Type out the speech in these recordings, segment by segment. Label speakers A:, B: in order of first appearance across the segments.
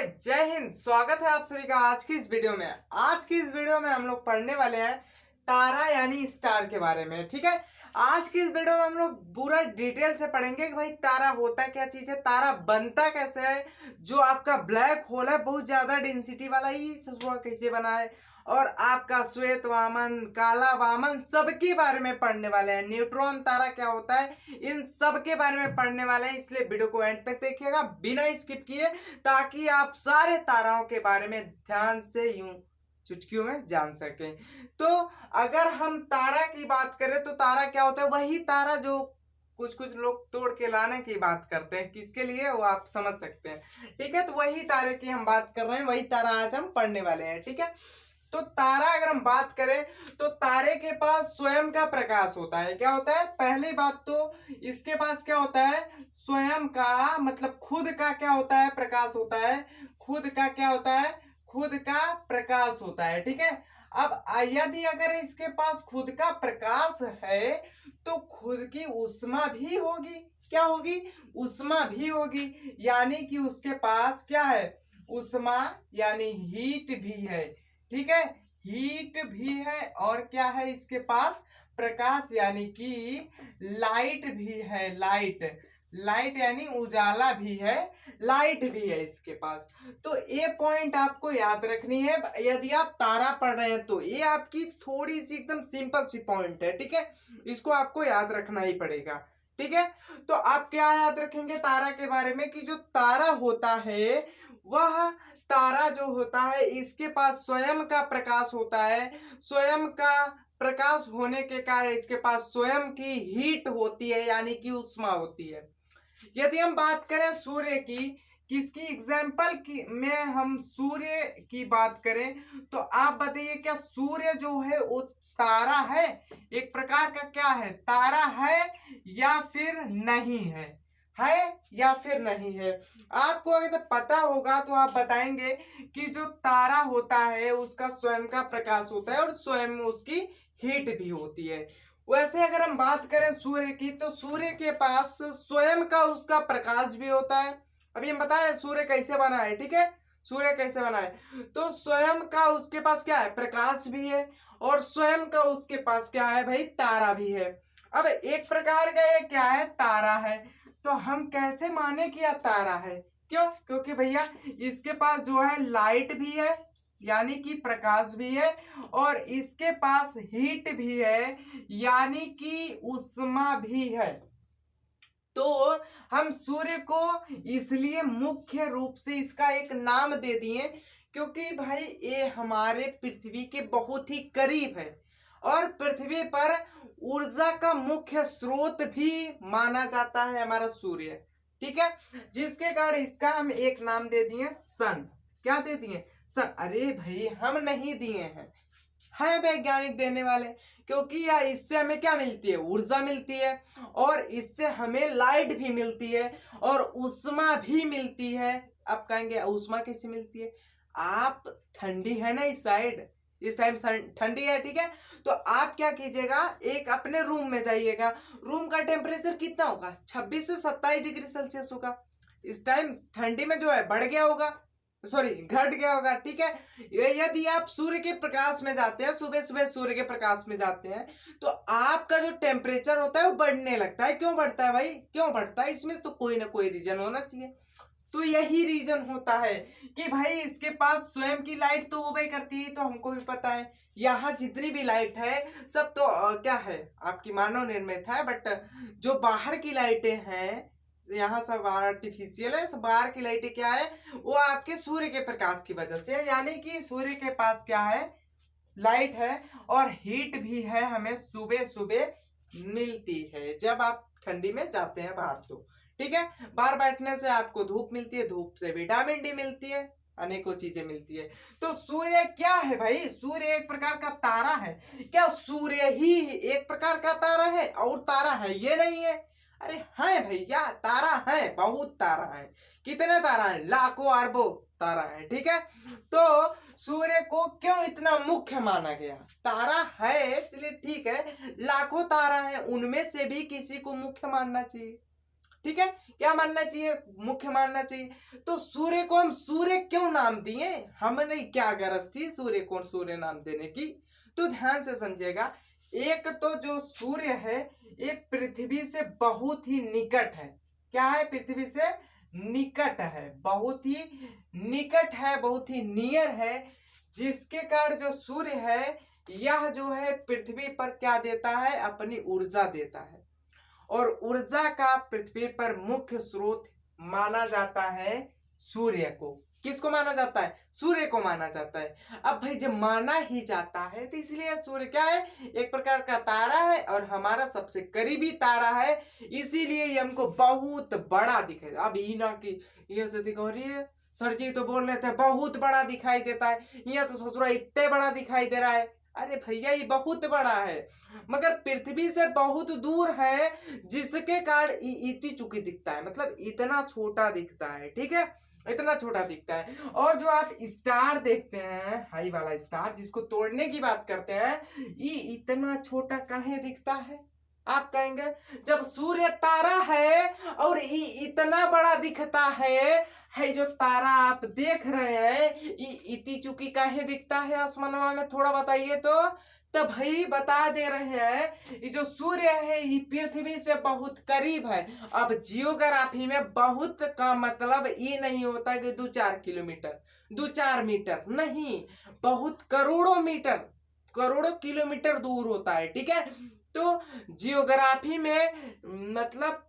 A: भाई जय हिंद। स्वागत है आप सभी का आज की इस वीडियो में। आज की इस वीडियो में हम लोग पढ़ने वाले हैं तारा यानी स्टार के बारे में। ठीक है, आज की इस वीडियो में हम लोग पूरा डिटेल से पढ़ेंगे कि भाई तारा होता क्या चीज है, तारा बनता कैसे है, जो आपका ब्लैक होल है बहुत ज्यादा डेंसिटी वाला, ये कैसे बना है, और आपका श्वेत वामन, काला वामन, सबके बारे में पढ़ने वाले हैं। न्यूट्रॉन तारा क्या होता है, इन सब के बारे में पढ़ने वाले हैं, इसलिए वीडियो को एंड तक देखिएगा बिना स्किप किए, ताकि आप सारे ताराओं के बारे में ध्यान से यूं चुटकियों में जान सकें। तो अगर हम तारा की बात करें तो तारा क्या होता है, वही तारा जो कुछ कुछ लोग तोड़ के लाने की बात करते हैं, किसके लिए वो आप समझ सकते हैं। ठीक है, तो वही तारे की हम बात कर रहे हैं, वही तारा आज हम पढ़ने वाले हैं। ठीक है, तो तारा अगर हम बात करें तो तारे के पास स्वयं का प्रकाश होता है। क्या होता है, पहली बात तो इसके पास क्या होता है, स्वयं का मतलब खुद का क्या होता है, प्रकाश होता है। खुद का क्या होता है, खुद का प्रकाश होता है। ठीक है, अब यदि अगर इसके पास खुद का प्रकाश है तो खुद की ऊष्मा भी होगी। क्या होगी, ऊष्मा भी होगी, यानी कि उसके पास क्या है, ऊष्मा यानी हीट भी है। ठीक है, हीट भी है, और क्या है इसके पास, प्रकाश यानी कि लाइट भी है। लाइट यानी उजाला भी है, लाइट भी है इसके पास। तो ये पॉइंट आपको याद रखनी है यदि आप तारा पढ़ रहे हैं, तो ये आपकी थोड़ी सी एकदम सिंपल सी पॉइंट है। ठीक है, इसको आपको याद रखना ही पड़ेगा। ठीक है, तो आप क्या याद रखेंगे तारा के बारे में, कि जो तारा होता है वह तारा जो होता है इसके पास स्वयं का प्रकाश होता है। स्वयं का प्रकाश होने के कारण इसके पास स्वयं की हीट होती है, यानी कि ऊष्मा होती है। यदि हम बात करें सूर्य की, किसकी एग्जाम्पल की में हम सूर्य की बात करें, तो आप बताइए क्या सूर्य जो है वो तारा है, एक प्रकार का क्या है, तारा है या फिर नहीं है या फिर नहीं है। आपको अगर पता होगा तो आप बताएंगे कि जो तारा होता है उसका स्वयं का प्रकाश होता है और स्वयं में उसकी हीट भी होती है। वैसे अगर हम बात करें सूर्य की, तो सूर्य के पास स्वयं का उसका प्रकाश भी होता है। अभी हम बता रहे सूर्य कैसे बना है। ठीक है, सूर्य कैसे बना है, तो स्वयं का उसके पास क्या है, प्रकाश भी है, और स्वयं का उसके पास क्या है भाई, तारा भी है। अब एक प्रकार का ये क्या है, तारा है, तो हम कैसे माने कि यह तारा है, क्यों, क्योंकि भैया इसके पास जो है लाइट भी है, यानी कि प्रकाश भी है, और इसके पास हीट भी है, यानी कि ऊष्मा भी है। तो हम सूर्य को इसलिए मुख्य रूप से इसका एक नाम दे दिए क्योंकि भाई ये हमारे पृथ्वी के बहुत ही करीब है, और पृथ्वी पर ऊर्जा का मुख्य स्रोत भी माना जाता है हमारा सूर्य। ठीक है, जिसके कारण इसका हम एक नाम दे दिए सन। क्या दे दिए, सन। अरे भाई हम नहीं दिए हैं, है वैज्ञानिक देने वाले, क्योंकि यह इससे हमें क्या मिलती है, ऊर्जा मिलती है, और इससे हमें लाइट भी मिलती है और ऊष्मा भी मिलती है। आप कहेंगे ऊष्मा कैसे मिलती है, आप ठंडी है ना इस साइड, इस टाइम ठंडी है। ठीक है, तो आप क्या कीजिएगा, एक अपने रूम में जाइएगा, रूम का टेम्परेचर कितना होगा, 26 से 27 डिग्री सेल्सियस होगा। इस टाइम ठंडी में जो है बढ़ गया होगा, सॉरी घट गया होगा। ठीक है, यदि आप सूर्य के प्रकाश में जाते हैं, सुबह सुबह सूर्य के प्रकाश में जाते हैं, तो आपका जो टेम्परेचर होता है वो बढ़ने लगता है। क्यों बढ़ता है भाई, क्यों बढ़ता है, इसमें तो कोई ना कोई रीजन होना चाहिए। तो यही रीजन होता है कि भाई इसके पास स्वयं की लाइट तो वो भी करती है, तो हमको भी पता है यहाँ जितनी भी लाइट है सब तो क्या है, आपकी मानव निर्मित है, बट जो बाहर की लाइटें हैं यहाँ सब आर्टिफिशियल है, सब बाहर की लाइटें क्या है, वो आपके सूर्य के प्रकाश की वजह से है, यानी कि सूर्य के पास क्या है, लाइट है, और हीट भी है, हमें सुबह सुबह मिलती है जब आप ठंडी में जाते हैं बाहर। तो ठीक है, बाहर बैठने से आपको धूप मिलती है, धूप से विटामिन डी मिलती है, अनेकों चीजें मिलती है। तो सूर्य क्या है भाई, सूर्य एक प्रकार का तारा है। क्या सूर्य ही एक प्रकार का तारा है और तारा है ये नहीं है, अरे है भैया, तारा है, बहुत तारा है। कितने तारा है, लाखों अरबों तारा है। ठीक है, तो सूर्य को क्यों इतना मुख्य माना गया, तारा है चलिए ठीक है, लाखों तारा है, उनमें से भी किसी को मुख्य मानना चाहिए। ठीक है, क्या मानना चाहिए, मुख्य मानना चाहिए। तो सूर्य को हम सूर्य क्यों नाम दिए, हमने क्या गरज थी सूर्य को सूर्य नाम देने की, तो ध्यान से समझिएगा। एक तो जो सूर्य है ये पृथ्वी से बहुत ही निकट है, क्या है, पृथ्वी से निकट है, बहुत ही निकट है, बहुत ही नियर है, जिसके कारण जो सूर्य है यह जो है पृथ्वी पर क्या देता है, अपनी ऊर्जा देता है। और ऊर्जा का पृथ्वी पर मुख्य स्रोत माना जाता है सूर्य को। किसको माना जाता है, सूर्य को माना जाता है। अब भाई जब माना ही जाता है तो इसलिए सूर्य क्या है, एक प्रकार का तारा है और हमारा सबसे करीबी तारा है, इसीलिए ये हमको बहुत बड़ा दिखाई। अब ईना की ये से दिखा रही है, सर जी तो बोल रहे थे बहुत बड़ा दिखाई देता है, यहाँ तो ससुरा इतने बड़ा दिखाई दे रहा है। अरे भैया ये बहुत बड़ा है, मगर पृथ्वी से बहुत दूर है, जिसके कारण इतनी चुकी दिखता है, मतलब इतना छोटा दिखता है, ठीक है, इतना छोटा दिखता है। और जो आप स्टार देखते हैं, हाई वाला स्टार जिसको तोड़ने की बात करते हैं, ये इतना छोटा काहे दिखता है, आप कहेंगे जब सूर्य तारा है और ये इतना बड़ा दिखता है जो तारा आप देख रहे हैं ये इतनी चुकी काहे दिखता है आसमानवा में, थोड़ा बताइए तो भाई बता दे रहे हैं ये जो सूर्य है ये पृथ्वी से बहुत करीब है। अब जियोग्राफी में बहुत का मतलब ये नहीं होता कि 2-4 किलोमीटर 2-4 मीटर नहीं, बहुत करोड़ों मीटर करोड़ों किलोमीटर दूर होता है, ठीक है। तो जियोग्राफी में मतलब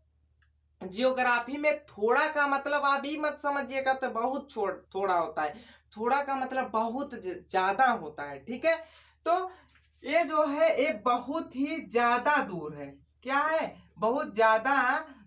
A: जियोग्राफी में थोड़ा का मतलब आप ही मत समझिएगा तो बहुत थोड़ा होता है, थोड़ा का मतलब बहुत ज्यादा होता है, ठीक है। तो ये जो है ये बहुत ही ज्यादा दूर है, क्या है, बहुत ज्यादा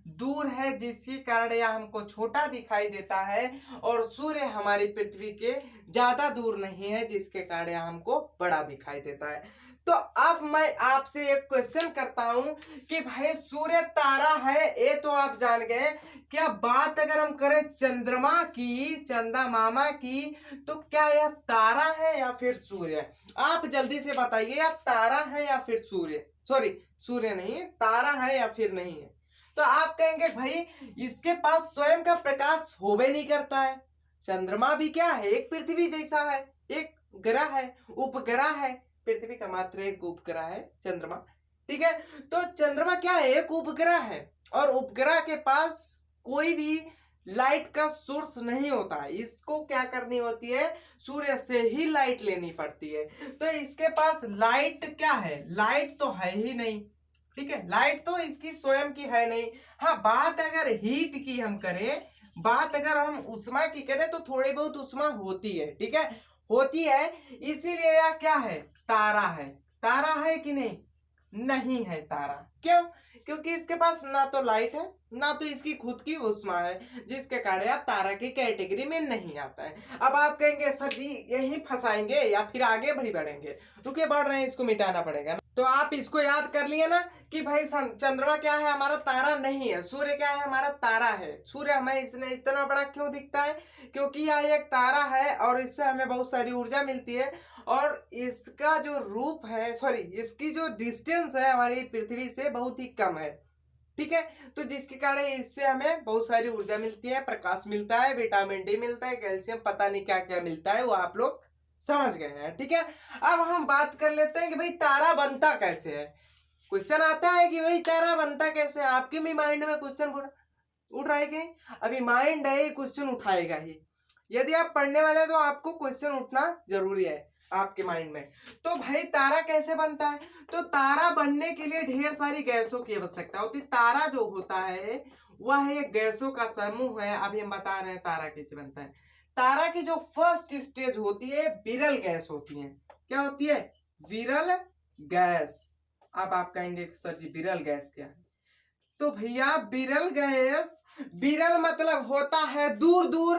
A: दूर है, जिसके कारण यह हमको छोटा दिखाई देता है। और सूर्य हमारी पृथ्वी के ज्यादा दूर नहीं है, जिसके कारण यह हमको बड़ा दिखाई देता है। तो अब मैं आपसे एक क्वेश्चन करता हूं कि भाई सूर्य तारा है ये तो आप जान गए, क्या बात अगर हम करें चंद्रमा की, चंदा मामा की, तो क्या यह तारा है या फिर सूर्य, आप जल्दी से बताइए, या तारा है या फिर सूर्य, सॉरी सूर्य नहीं, तारा है या फिर नहीं है। तो आप कहेंगे भाई इसके पास स्वयं का प्रकाश होवे नहीं करता है। चंद्रमा भी क्या है, एक पृथ्वी जैसा है, एक ग्रह है, उपग्रह है, पृथ्वी का मात्र एक उपग्रह है चंद्रमा, ठीक है। तो चंद्रमा क्या है, एक उपग्रह है, और उपग्रह के पास कोई भी लाइट का सोर्स नहीं होता है, इसको क्या करनी होती है, सूर्य से ही लाइट लेनी पड़ती है। तो इसके पास लाइट क्या है, लाइट तो है ही नहीं, ठीक है, लाइट तो इसकी स्वयं की है नहीं। हाँ, बात अगर हीट की हम करें, बात अगर हम उष्मा की करें तो थोड़ी बहुत उष्मा होती है, ठीक है, होती है, इसीलिए यह क्या है, तारा है। तारा है कि नहीं, नहीं है तारा, क्यों, क्योंकि इसके पास ना तो लाइट है ना तो इसकी खुद की उष्मा है, जिसके कारण यह तारा की कैटेगरी में नहीं आता है। अब आप कहेंगे सर जी यही फंसाएंगे या फिर आगे भी बढ़ेंगे, रुके बढ़ रहे हैं, इसको मिटाना पड़ेगा ना। तो आप इसको याद कर लिए ना कि भाई चंद्रमा क्या है, हमारा तारा नहीं है, सूर्य क्या है, हमारा तारा है। सूर्य हमें इसने इतना बड़ा क्यों दिखता है, क्योंकि यह एक तारा है और इससे हमें बहुत सारी ऊर्जा मिलती है, और इसका जो रूप है, सॉरी इसकी जो डिस्टेंस है हमारी पृथ्वी से बहुत ही कम है, ठीक है। तो जिसके कारण इससे हमें बहुत सारी ऊर्जा मिलती है, प्रकाश मिलता है, विटामिन डी मिलता है, कैल्शियम, पता नहीं क्या क्या मिलता है, वो आप लोग समझ गए हैं, ठीक है। अब हम बात कर लेते हैं कि भाई तारा बनता कैसे है। क्वेश्चन आता है कि भाई तारा बनता कैसे है, आपके भी माइंड में क्वेश्चन उठ रहा है कि नहीं, अभी माइंड है क्वेश्चन उठाएगा ही, यदि आप पढ़ने वाले हैं तो आपको क्वेश्चन उठना जरूरी है आपके माइंड में। तो भाई तारा कैसे बनता है, तो तारा बनने के लिए ढेर सारी गैसों की आवश्यकता होती है। तारा जो होता है वह एक गैसों का समूह है, अभी हम बता रहे हैं तारा कैसे बनता है। तारा की जो फर्स्ट स्टेज होती है विरल गैस होती है, क्या होती है, विरल गैस। अब आप कहेंगे सर जी विरल गैस क्या है, तो भैया विरल गैस, विरल मतलब होता है दूर दूर,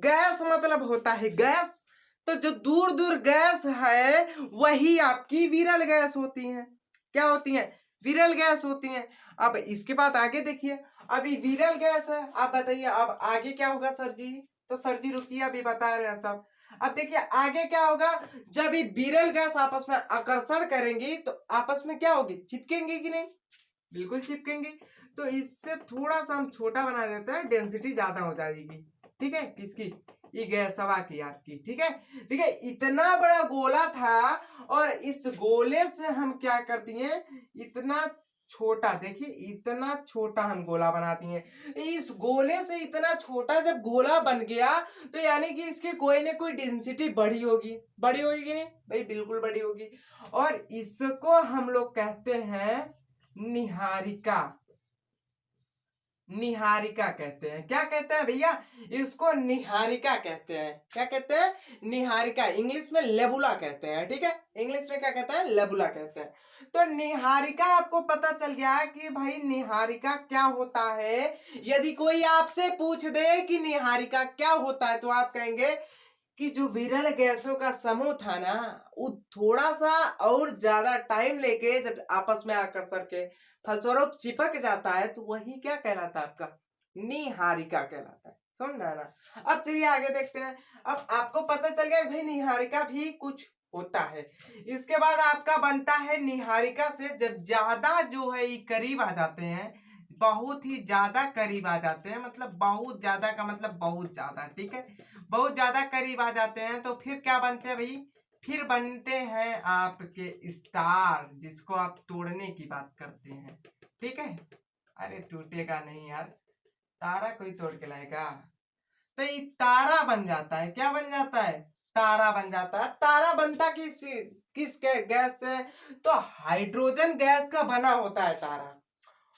A: गैस मतलब होता है गैस, तो जो दूर दूर गैस है वही आपकी विरल गैस होती है, क्या होती है, विरल गैस होती है। अब इसके बाद आगे देखिए, अभी विरल गैस है, आप बताइए अब आगे क्या होगा सर जी, तो सर जी रुकिए अभी बता रहे हैं सब। अब देखिए आगे क्या होगा, जब ये विरल गैस आपस में आकर्षण करेंगी तो आपस में क्या होगी, चिपकेंगे कि नहीं, बिल्कुल चिपकेंगे। तो इससे थोड़ा सा हम छोटा बना देते हैं, डेंसिटी ज्यादा हो जाएगी। ठीक है, किसकी, ये गैस हवा की आपकी। ठीक है, ठीक है, इतना बड़ा गोला था और इस गोले से हम क्या करती हैं, इतना छोटा, देखिए इतना छोटा हम गोला बनाती हैं। इस गोले से इतना छोटा जब गोला बन गया तो यानी कि इसकी कोई ना कोई डेंसिटी बड़ी होगी, बड़ी होगी कि नहीं भाई, बिल्कुल बड़ी होगी। और इसको हम लोग कहते हैं निहारिका। निहारिका कहते हैं, क्या कहते हैं भैया, इसको निहारिका कहते हैं। क्या कहते हैं, निहारिका। इंग्लिश में लेबुला कहते हैं। ठीक है, इंग्लिश में क्या कहते हैं, लेबुला कहते हैं। तो निहारिका आपको पता चल गया कि भाई निहारिका क्या होता है। यदि कोई आपसे पूछ दे कि निहारिका क्या होता है तो आप कहेंगे कि जो विरल गैसों का समूह था ना, वो थोड़ा सा और ज्यादा टाइम लेके जब आपस में आकर्षण के फलस्वरूप चिपक जाता है तो वही क्या कहलाता है, आपका निहारिका कहलाता है। समझ में आया ना। अब चलिए आगे देखते हैं। अब आपको पता चल गया भाई निहारिका भी कुछ होता है। इसके बाद आपका बनता है निहारिका से जब ज्यादा जो है ये करीब आ जाते हैं, बहुत ही ज्यादा करीब आ जाते हैं, मतलब बहुत ज्यादा का मतलब बहुत ज्यादा। ठीक है, बहुत ज्यादा करीब आ जाते हैं तो फिर क्या बनते हैं भाई, फिर बनते हैं आपके स्टार, जिसको आप तोड़ने की बात करते हैं। ठीक है, अरे टूटेगा नहीं यार, तारा कोई तोड़ के लाएगा। तो ये तारा बन जाता है। क्या बन जाता है, तारा बन जाता है। तारा बनता किस गैस से, तो हाइड्रोजन गैस का बना होता है तारा।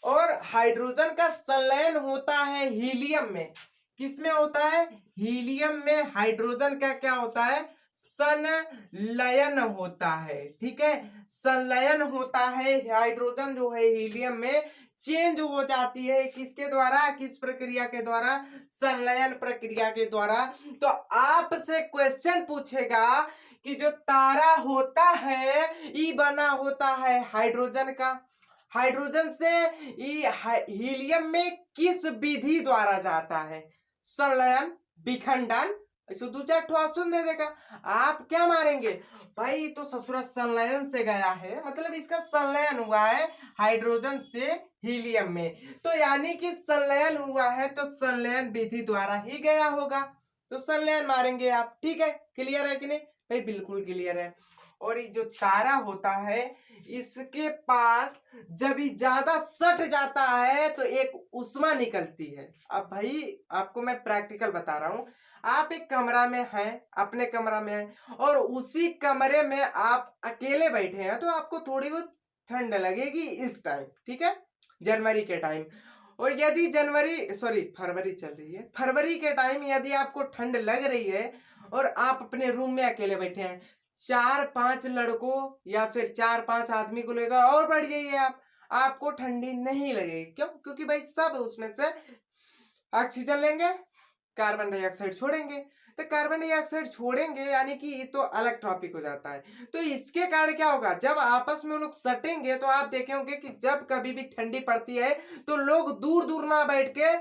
A: और हाइड्रोजन का संलयन होता है हीलियम में। किसमें होता है, हीलियम में हाइड्रोजन का क्या होता है, संलयन होता है। ठीक है, संलयन होता है, हाइड्रोजन जो है हीलियम में चेंज हो जाती है। किसके द्वारा, किस प्रक्रिया के द्वारा, संलयन प्रक्रिया के द्वारा। तो आपसे क्वेश्चन पूछेगा कि जो तारा होता है ये बना होता है हाइड्रोजन का, हाइड्रोजन से हीलियम में किस विधि द्वारा जाता है, संलयन, विखंडन। ऐसे दो चार ऑप्शन दे देगा, आप क्या मारेंगे भाई, तो ससुरा संलयन से गया है, मतलब इसका संलयन हुआ है हाइड्रोजन से हीलियम में, तो यानी कि संलयन हुआ है तो संलयन विधि द्वारा ही गया होगा, तो संलयन मारेंगे आप। ठीक है, क्लियर है कि नहीं भाई, बिल्कुल क्लियर है। और ये जो तारा होता है इसके पास जब ये ज्यादा सट जाता है तो एक उष्मा निकलती है। अब भाई आपको मैं प्रैक्टिकल बता रहा हूं, आप एक कमरा में हैं, अपने कमरा में हैं और उसी कमरे में आप अकेले बैठे हैं तो आपको थोड़ी बहुत ठंड लगेगी इस टाइम। ठीक है, जनवरी के टाइम। और यदि फरवरी चल रही है, फरवरी के टाइम यदि आपको ठंड लग रही है और आप अपने रूम में अकेले बैठे हैं, 4-5 लड़कों या फिर 4-5 आदमी को लेकर और बढ़ जाइए आप, आपको ठंडी नहीं लगेगी। क्यों, क्योंकि भाई सब उसमें से ऑक्सीजन लेंगे, कार्बन डाइऑक्साइड छोड़ेंगे। तो कार्बन डाइऑक्साइड छोड़ेंगे यानी कि ये तो अलग टॉपिक हो जाता है। तो इसके कारण क्या होगा, जब आपस में लोग सटेंगे तो आप देखेंगे कि जब कभी भी ठंडी पड़ती है तो लोग दूर दूर ना बैठ के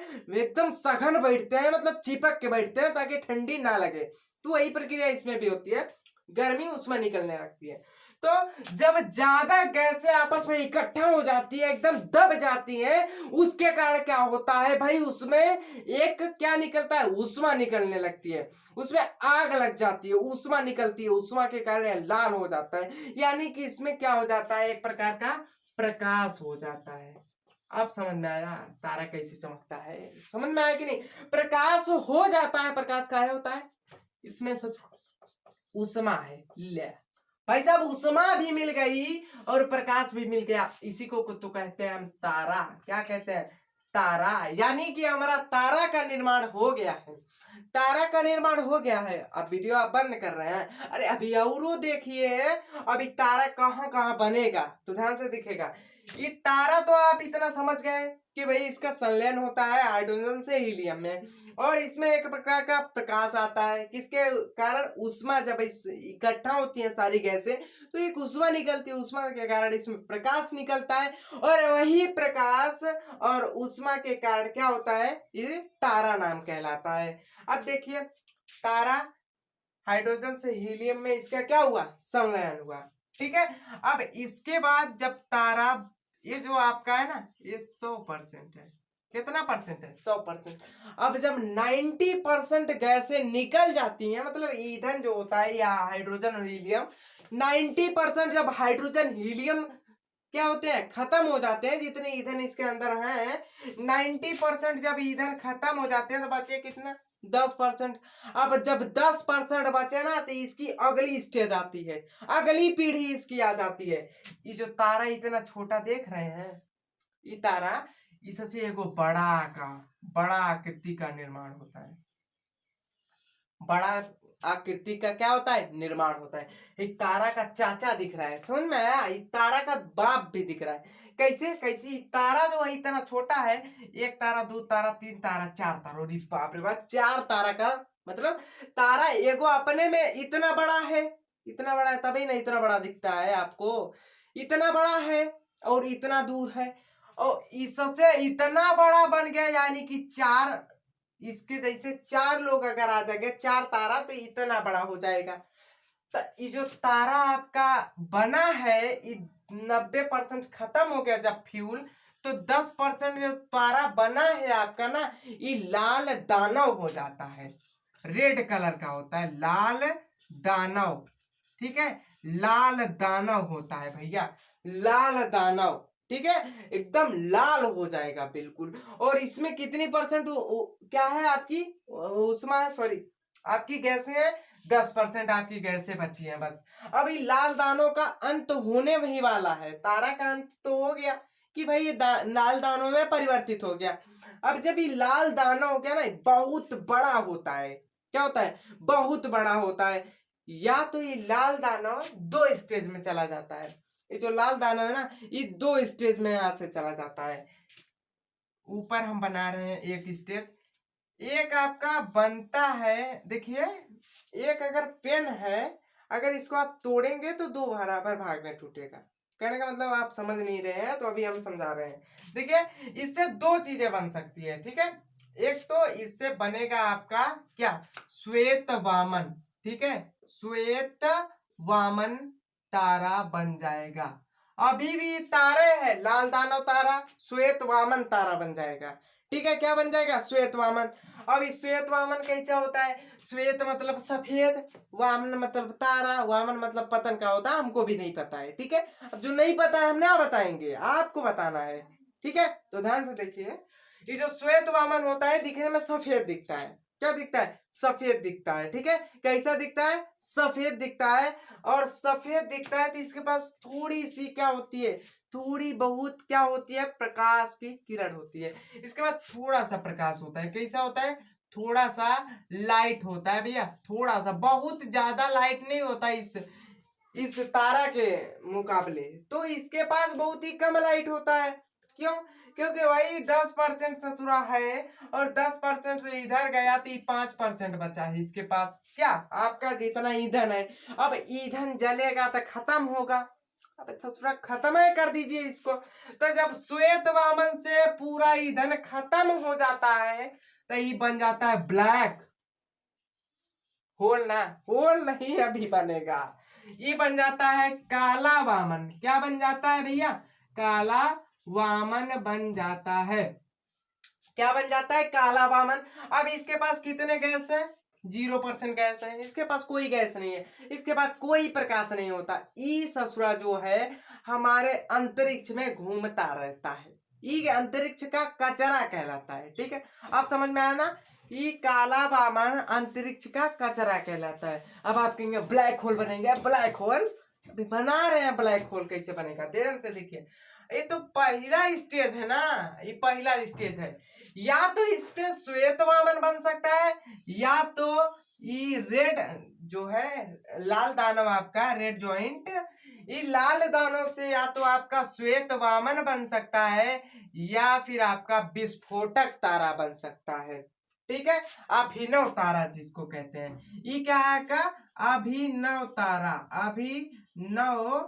A: एकदम सघन बैठते हैं, मतलब चिपक के बैठते हैं ताकि ठंडी ना लगे। तो वही प्रक्रिया इसमें भी होती है, गर्मी उसमें निकलने लगती है। तो जब ज्यादा गैसें आपस में इकट्ठा हो जाती है, एकदम दब जाती है, उसके कारण क्या होता है भाई, उसमें एक क्या निकलता है, उष्मा निकलने लगती है, उसमें आग लग जाती है, उष्मा निकलती है, उष्मा के कारण लाल हो जाता है, यानी कि इसमें क्या हो जाता है, एक प्रकार का प्रकाश हो जाता है। आप समझ में आया तारा कैसे चमकता है, समझ में आया कि नहीं, प्रकाश हो जाता है। प्रकाश का होता है, इसमें उष्मा है। ले भाई साहब, उष्मा भी मिल गई और प्रकाश भी मिल गया, इसी को तो कहते हैं हम तारा। क्या कहते हैं, तारा। यानी कि हमारा तारा का निर्माण हो गया है, तारा का निर्माण हो गया है। अब वीडियो आप बंद कर रहे हैं, अरे अभी और देखिए अभी तारा कहाँ कहाँ बनेगा, तो ध्यान से दिखेगा। ये तारा तो आप इतना समझ गए कि भाई इसका संलयन होता है हाइड्रोजन से हीलियम में, और इसमें एक प्रकार का प्रकाश आता है, किसके कारण, उष्मा जब इकट्ठा होती है सारी गैसें तो एक उष्मा निकलती है, उष्मा के कारण इसमें प्रकाश निकलता है, और वही प्रकाश और उष्मा के कारण क्या होता है, ये तारा नाम कहलाता है। अब देखिए तारा हाइड्रोजन से हीलियम में इसका क्या हुआ, संलयन हुआ। ठीक है, अब इसके बाद जब तारा ये जो आपका है ना, ये 100% है। कितना परसेंट है? 100%। अब जब 90% गैसें निकल जाती हैं, मतलब ईंधन जो होता है या हाइड्रोजन और हीलियम, 90% जब हाइड्रोजन हीलियम क्या होते हैं, खत्म हो जाते हैं, जितने ईंधन इसके अंदर हैं, 90% जब ईंधन खत्म हो जाते हैं तो बचे कितना? 10%। अब जब 10% बचे ना, तो इसकी अगली स्टेज आती है, अगली पीढ़ी इसकी आ जाती है। ये जो तारा इतना छोटा देख रहे हैं, ये तारा, इससे एगो बड़ा आकृति का निर्माण होता है। बड़ा आकृति का क्या होता है? निर्माण होता है। एक तारा का चाचा दिख रहा है, समझ में आया? एक तारा का बाप भी दिख रहा है। कैसे कैसे? तारा जो है इतना छोटा है, एक तारा, दो तारा, तीन तारा, चार तारा, अरे बाप रे बाप, 4 तारा का मतलब तारा एगो अपने में इतना बड़ा है, इतना बड़ा है, तभी ना इतना बड़ा दिखता है आपको। इतना बड़ा है और इतना दूर है, और इससे इतना बड़ा बन गया, यानी कि 4, इसके जैसे 4 लोग अगर आ जाएंगे, 4 तारा, तो इतना बड़ा हो जाएगा। तो ये जो तारा आपका बना है, ये 90% खत्म हो गया जब फ्यूल, तो 10% जो तारा बना है आपका ना, ये लाल दानव हो जाता है। रेड कलर का होता है, लाल दानव। ठीक है, लाल दानव होता है भैया, लाल दानव। ठीक है, एकदम लाल हो जाएगा बिल्कुल। और इसमें कितनी परसेंट क्या है आपकी उष्मा, सॉरी आपकी गैसें हैं? 10% आपकी गैसें बची हैं बस। अभी लाल दानों का अंत होने वही वाला है। तारा का अंत तो हो गया कि भाई ये लाल दानों में परिवर्तित हो गया। अब जब ये लाल दाना हो गया ना, बहुत बड़ा होता है। क्या होता है? बहुत बड़ा होता है। या तो ये लाल दाना 2 स्टेज में चला जाता है। ये जो लाल दाना है ना, ये 2 स्टेज में यहां से चला जाता है। ऊपर हम बना रहे हैं एक स्टेज, एक आपका बनता है, देखिए, एक अगर पेन है, अगर इसको आप तोड़ेंगे तो 2 बराबर भाग में टूटेगा। कहने का मतलब आप समझ नहीं रहे हैं, तो अभी हम समझा रहे हैं। देखिए, इससे 2 चीजें बन सकती है। ठीक है, एक तो इससे बनेगा आपका क्या? श्वेत वामन। ठीक है, श्वेत वामन तारा बन जाएगा। अभी भी तारे है, लाल दानव तारा, श्वेत वामन तारा बन जाएगा। ठीक है, क्या बन जाएगा? श्वेत वामन। अब इस श्वेत वामन कैसा होता है? श्वेत मतलब सफेद, वामन मतलब तारा, वामन मतलब पतन का होता है, हमको भी नहीं पता है। ठीक है, अब जो नहीं पता है हम ना बताएंगे, आपको बताना है। ठीक है, तो ध्यान से देखिए, ये जो श्वेत वामन होता है, दिखने में सफेद दिखता है। क्या दिखता है? सफेद दिखता है। ठीक है, कैसा दिखता है? सफेद दिखता है। और सफेद दिखता है तो इसके पास थोड़ी सी क्या होती है? थोड़ी बहुत क्या होती है? प्रकाश की किरण होती है। इसके बाद थोड़ा सा प्रकाश होता है। कैसा होता है? थोड़ा सा लाइट होता है भैया, थोड़ा सा, बहुत ज्यादा लाइट नहीं होता इस तारा के मुकाबले। तो इसके पास बहुत ही कम लाइट होता है। क्यों? क्योंकि भाई 10% ससुरा है, और 10% से इधर गया तो 5% बचा है इसके पास। क्या आपका जितना ईंधन है, अब ईंधन जलेगा तो खत्म होगा। अब ससुरा खत्म है, कर दीजिए इसको। तो जब श्वेत वामन से पूरा ईंधन खत्म हो जाता है, तो ये बन जाता है ब्लैक होल। ना होल नहीं अभी बनेगा, ये बन जाता है काला वामन। क्या बन जाता है भैया? काला वामन बन जाता है। क्या बन जाता है? काला वामन। अब इसके पास कितने गैस है? 0% गैस है, इसके पास कोई गैस नहीं है, इसके पास कोई प्रकाश नहीं होता। ई ससुरा जो है हमारे अंतरिक्ष में घूमता रहता है, ये अंतरिक्ष का कचरा कहलाता है। ठीक है, आप समझ में आया ना? ये काला वामन अंतरिक्ष का कचरा कहलाता है। अब आप कहेंगे ब्लैक होल बनेंगे। ब्लैक होल अभी बना रहे हैं, ब्लैक होल कैसे बनेगा ध्यान से देखिए। ये तो पहला स्टेज है ना, ये पहला स्टेज है। या तो इससे श्वेत वामन बन सकता है, या तो ये रेड जो है, लाल दानव आपका रेड जॉइंट, ये लाल दानव से या तो आपका श्वेत वामन बन सकता है, या फिर आपका विस्फोटक तारा बन सकता है। ठीक है, अभिनव तारा जिसको कहते हैं, ये क्या है का? अभिनव तारा, अभिनव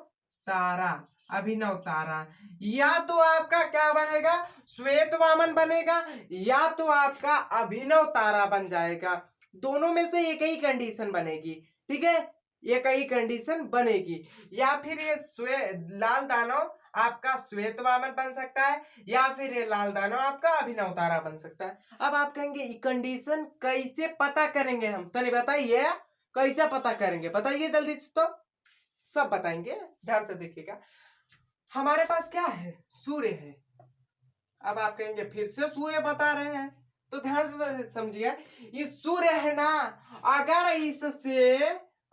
A: तारा, अभिनव तारा। या तो आपका क्या बनेगा? श्वेत वामन बनेगा, या तो आपका अभिनव तारा बन जाएगा। दोनों में से एक ही कंडीशन बनेगी। ठीक है, एक ही कंडीशन बनेगी। या फिर ये लाल दानव आपका श्वेत वामन बन सकता है, या फिर ये लाल दानव आपका अभिनव तारा बन सकता है। अब आप कहेंगे ये कंडीशन कैसे पता करेंगे हम, तो नहीं बताइए कैसे पता करेंगे, बताइए जल्दी से। तो सब बताएंगे, ध्यान से देखिएगा। हमारे पास क्या है, सूर्य है। अब आप कहेंगे फिर से सूर्य बता रहे हैं, तो ध्यान से समझिए, ये सूर्य है ना,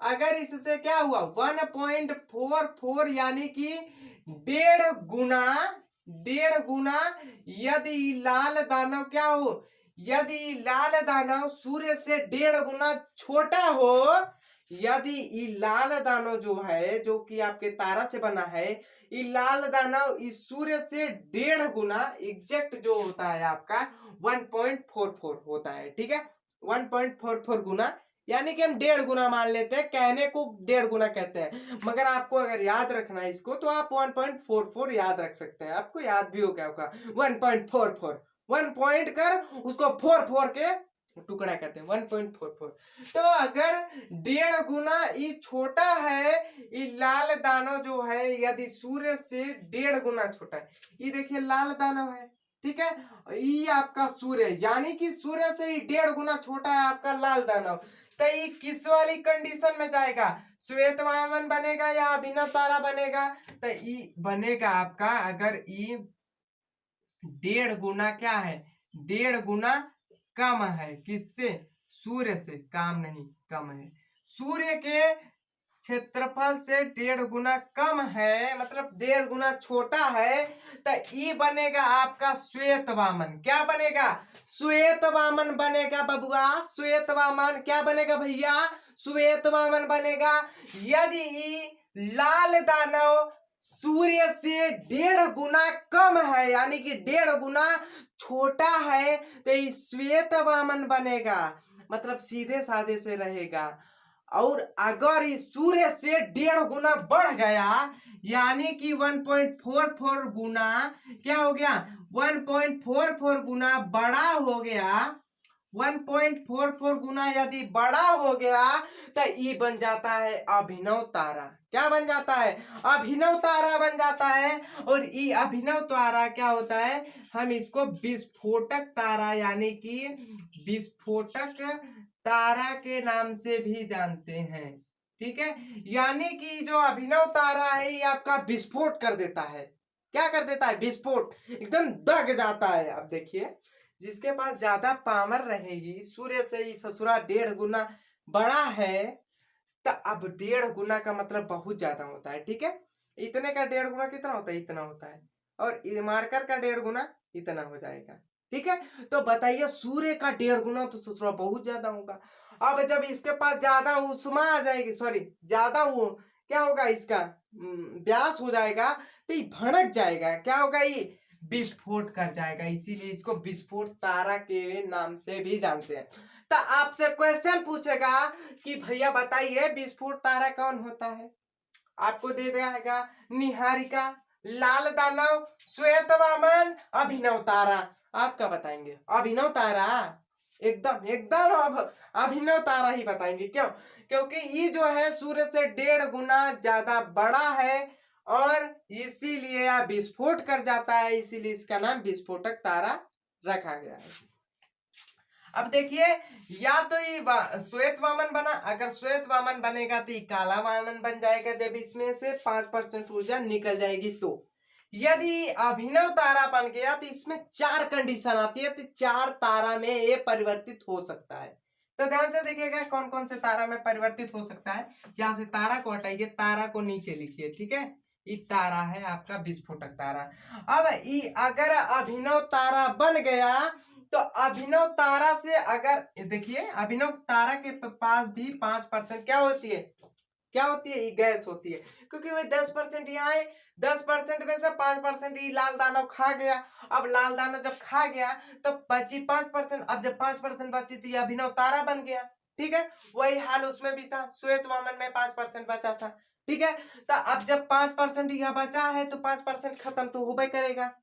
A: अगर इससे क्या हुआ 1.44 यानी कि 1.5 गुना यदि लाल दानव क्या हो, यदि लाल दानव सूर्य से 1.5 गुना छोटा हो, यदि लाल दानव जो है, जो कि आपके तारा से बना है, ये लाल दानव इस सूर्य से 1.5 गुना एग्जैक्ट जो होता है आपका 1.44 होता है, ठीक है। 1.44 गुना यानी कि हम 1.5 गुना मान लेते हैं, कहने को 1.5 गुना कहते हैं, मगर आपको अगर याद रखना है इसको तो आप 1.44 याद रख सकते हैं, आपको याद भी हो गया होगा 1.44, 1 पॉइंट कर उसको 4 के टुकड़ा करते हैं 1.44। तो अगर 1.5 गुना ये छोटा है, ये लाल दानव जो है यदि सूर्य से 1.5 गुना छोटा है, ये देखिए लाल दानव है, ठीक है, ये आपका सूर्य यानी कि सूर्य से 1.5 गुना छोटा है आपका लाल दानव। तो ये किस वाली कंडीशन में जाएगा, श्वेत वामन बनेगा या अभिनव तारा बनेगा, तो ये बनेगा आपका अगर ये 1.5 गुना क्या है, 1.5 गुना कम है, किससे, सूर्य से, काम नहीं कम है, सूर्य के क्षेत्रफल से 1.5 गुना कम है, मतलब 1.5 गुना छोटा है, तो ये बनेगा आपका श्वेत वामन। क्या बनेगा, श्वेत वामन बनेगा बबुआ, श्वेत वामन क्या बनेगा भैया, श्वेत वामन बनेगा। यदि लाल दानव सूर्य से 1.5 गुना कम है यानी कि 1.5 गुना छोटा है, तो ये श्वेत वामन बनेगा, मतलब सीधे साधे से रहेगा। और अगर इस सूर्य से 1.5 गुना बढ़ गया यानी कि 1.44 गुना क्या हो गया, 1.44 गुना बड़ा हो गया, 1.44 गुना यदि बड़ा हो गया तो ये बन जाता है अभिनव तारा। क्या बन जाता है, अभिनव तारा बन जाता है। और ये अभिनव तारा क्या होता है, हम इसको विस्फोटक तारा यानी कि विस्फोटक तारा के नाम से भी जानते हैं, ठीक है। यानी कि जो अभिनव तारा है ये आपका विस्फोट कर देता है, क्या कर देता है, विस्फोट, एकदम दग जाता है। अब देखिए जिसके पास ज्यादा पावर रहेगी, सूर्य से ही ससुरा 1.5 गुना बड़ा है, तो अब 1.5 गुना का मतलब बहुत ज्यादा होता है, ठीक है। इतने का 1.5 गुना कितना होता है, इतना होता है, और मार्कर का 1.5 गुना इतना हो जाएगा, ठीक है। तो बताइए सूर्य का 1.5 गुना तो ससुरा बहुत ज्यादा होगा। अब जब इसके पास ज्यादा उष्मा आ जाएगी, सॉरी ज्यादा वो क्या होगा, इसका व्यास हो जाएगा, तो ये भड़क जाएगा, क्या होगा, ये विस्फोट कर जाएगा, इसीलिए इसको विस्फोट तारा के नाम से भी जानते हैं। तो आपसे क्वेश्चन पूछेगा कि भैया बताइए विस्फोट तारा कौन होता है, आपको दे देगा निहारिका, लाल दानव, श्वेत वामन, अभिनव तारा। आपका बताएंगे अभिनव तारा, एकदम एकदम अभिनव तारा ही बताएंगे। क्यों, क्योंकि ये जो है सूर्य से 1.5 गुना ज्यादा बड़ा है और इसीलिए यह विस्फोट कर जाता है, इसीलिए इसका नाम विस्फोटक तारा रखा गया है। अब देखिए या तो ये श्वेत वामन बना, अगर श्वेत वामन बनेगा तो ये काला वामन बन जाएगा जब इसमें से 5% ऊर्जा निकल जाएगी। तो यदि अभिनव तारा बन गया तो इसमें 4 कंडीशन आती है, तो 4 तारा में ये परिवर्तित हो सकता है। तो ध्यान से देखिएगा कौन कौन से तारा में परिवर्तित हो सकता है। यहाँ से तारा को हटाइए, तारा को नीचे लिखिए, ठीक है। ये तारा है आपका विस्फोटक तारा। अब ये अगर अभिनव तारा बन गया तो अभिनव तारा से अगर देखिए अभिनव तारा के पास भी 5% क्या होती है, क्या होती है, ये गैस होती है, क्योंकि वही 10% यहाँ है, 10% में से 5% ये लाल दानव खा गया। अब लाल दानव जब खा गया तो बची 5%, अब जब 5% बची तो ये अभिनव तारा बन गया, ठीक है। वही हाल उसमें भी था, श्वेत वामन में 5% बचा था, ठीक है। तो अब जब 5% यह बचा है तो 5% खत्म तो होबे करेगा,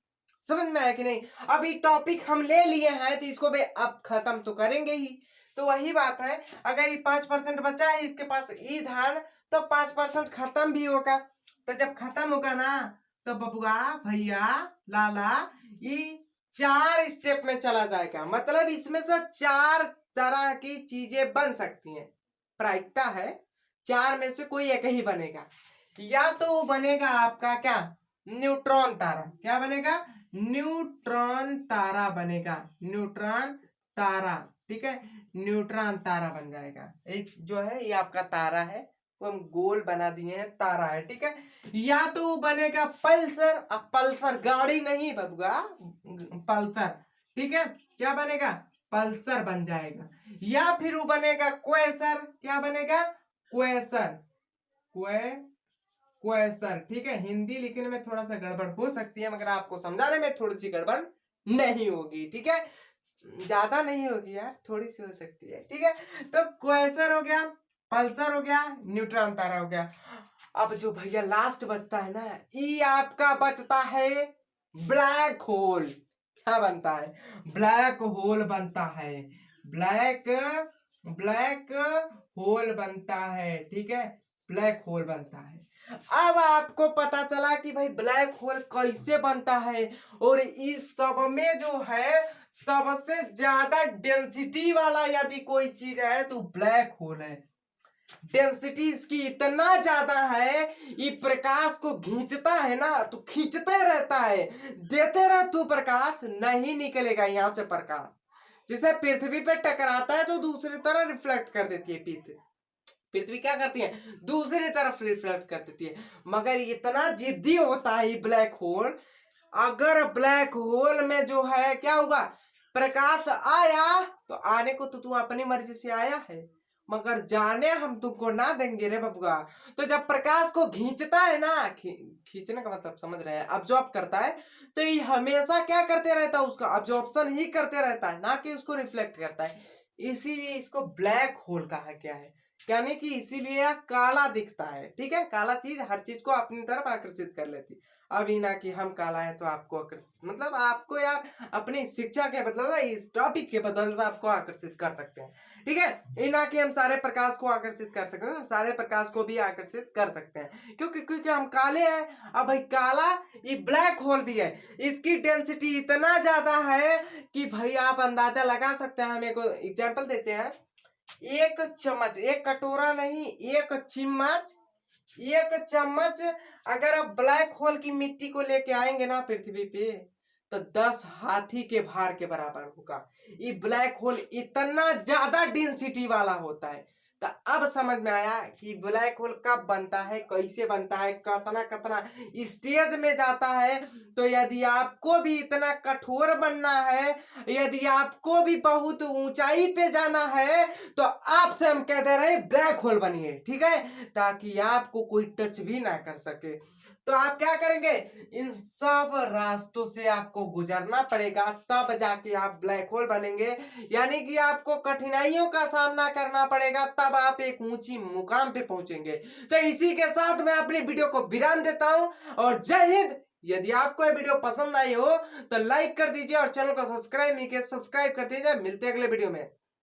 A: समझ में आया कि नहीं। अभी टॉपिक हम ले लिए हैं तो इसको भी अब खत्म तो करेंगे ही। तो वही बात है, अगर ये 5% बचा है इसके पास ईंधन तो 5% खत्म भी होगा। तो जब खत्म होगा ना तो बबुआ भैया लाला ये 4 स्टेप में चला जाएगा। मतलब इसमें से 4 तरह की चीजें बन सकती हैं। प्रायिकता है 4 में से कोई एक ही बनेगा। या तो बनेगा आपका क्या, न्यूट्रॉन तारा। क्या बनेगा, न्यूट्रॉन तारा बनेगा, न्यूट्रॉन तारा। ठीक है, न्यूट्रॉन तारा बन जाएगा। एक जो है ये आपका तारा है, वो हम गोल बना दिए हैं, तारा है। ठीक है, या तो बनेगा पल्सर। अब पल्सर गाड़ी नहीं बबुआ, पल्सर। ठीक है, क्या बनेगा, पल्सर बन जाएगा। या फिर वो बनेगा क्वेसर। क्या बनेगा, क्वेसर, क्वेसर। ठीक है, हिंदी लिखने में थोड़ा सा गड़बड़ हो सकती है, मगर आपको समझाने में थोड़ी सी गड़बड़ नहीं होगी। ठीक है, ज्यादा नहीं होगी यार, थोड़ी सी हो सकती है। ठीक है, तो क्वेसर हो गया, पल्सर हो गया, न्यूट्रॉन तारा हो गया। अब जो भैया लास्ट बचता है ना, ये आपका बचता है ब्लैक होल। क्या बनता है, ब्लैक होल बनता है, ब्लैक ब्लैक होल बनता है। ठीक है, ब्लैक होल बनता है। अब आपको पता चला कि भाई ब्लैक होल कैसे बनता है, और इस सब में जो है सबसे ज्यादा डेंसिटी वाला यदि कोई चीज है तो ब्लैक होल है। डेंसिटी इसकी इतना ज्यादा है, ये प्रकाश को खींचता है ना, तो खींचते रहता है, देते रह तू प्रकाश, नहीं निकलेगा यहाँ से प्रकाश। जिसे पृथ्वी पे टकराता है तो दूसरी तरफ रिफ्लेक्ट कर देती है पृथ्वी क्या करती है, दूसरी तरफ रिफ्लेक्ट कर देती है। मगर इतना जिद्दी होता है ब्लैक होल, अगर ब्लैक होल में जो है क्या होगा, प्रकाश आया तो आने को तो तू अपनी मर्जी से आया है, मगर जाने हम तुमको ना देंगे रे बबुआ। तो जब प्रकाश को खींचता है ना, खींचने का मतलब समझ रहे हैं, अब्जॉर्ब करता है, तो ये हमेशा क्या करते रहता है, उसका अब्जॉर्प्शन ही करते रहता है, ना कि उसको रिफ्लेक्ट करता है। इसीलिए इसको ब्लैक होल कहा गया है, यानी कि इसीलिए यह काला दिखता है। ठीक है, काला चीज हर चीज को अपनी तरफ आकर्षित कर लेती। अभी ना कि हम काला है तो आपको आकर्षित, मतलब आपको यार अपनी शिक्षा के बदले इस टॉपिक के बदले आपको आकर्षित कर सकते हैं। ठीक है, ये ना कि हम सारे प्रकाश को आकर्षित कर सकते हैं, सारे प्रकाश को भी आकर्षित कर सकते हैं, क्योंकि हम काले हैं। अब भाई काला ये ब्लैक होल भी है, इसकी डेंसिटी इतना ज्यादा है कि भाई आप अंदाजा लगा सकते हैं। हम एक एग्जाम्पल देते हैं, एक चम्मच, एक कटोरा नहीं, एक चम्मच, एक चम्मच अगर आप ब्लैक होल की मिट्टी को लेके आएंगे ना पृथ्वी पे, तो 10 हाथी के भार के बराबर होगा। ये ब्लैक होल इतना ज्यादा डेंसिटी वाला होता है। तो अब समझ में आया कि ब्लैक होल कब बनता है, कैसे बनता है, कितना कितना स्टेज में जाता है। तो यदि आपको भी इतना कठोर बनना है, यदि आपको भी बहुत ऊंचाई पे जाना है, तो आपसे हम कह दे रहे हैं ब्लैक होल बनिए। ठीक है, ताकि आपको कोई टच भी ना कर सके। तो आप क्या करेंगे, इन सब रास्तों से आपको गुजरना पड़ेगा, तब जाके आप ब्लैक होल बनेंगे। यानी कि आपको कठिनाइयों का सामना करना पड़ेगा, तब आप एक ऊंची मुकाम पे पहुंचेंगे। तो इसी के साथ मैं अपनी वीडियो को विराम देता हूं, और जय हिंद। यदि आपको ये वीडियो पसंद आई हो तो लाइक कर दीजिए, और चैनल को सब्सक्राइब नहीं किया सब्सक्राइब कर दीजिए। मिलते हैं अगले वीडियो में।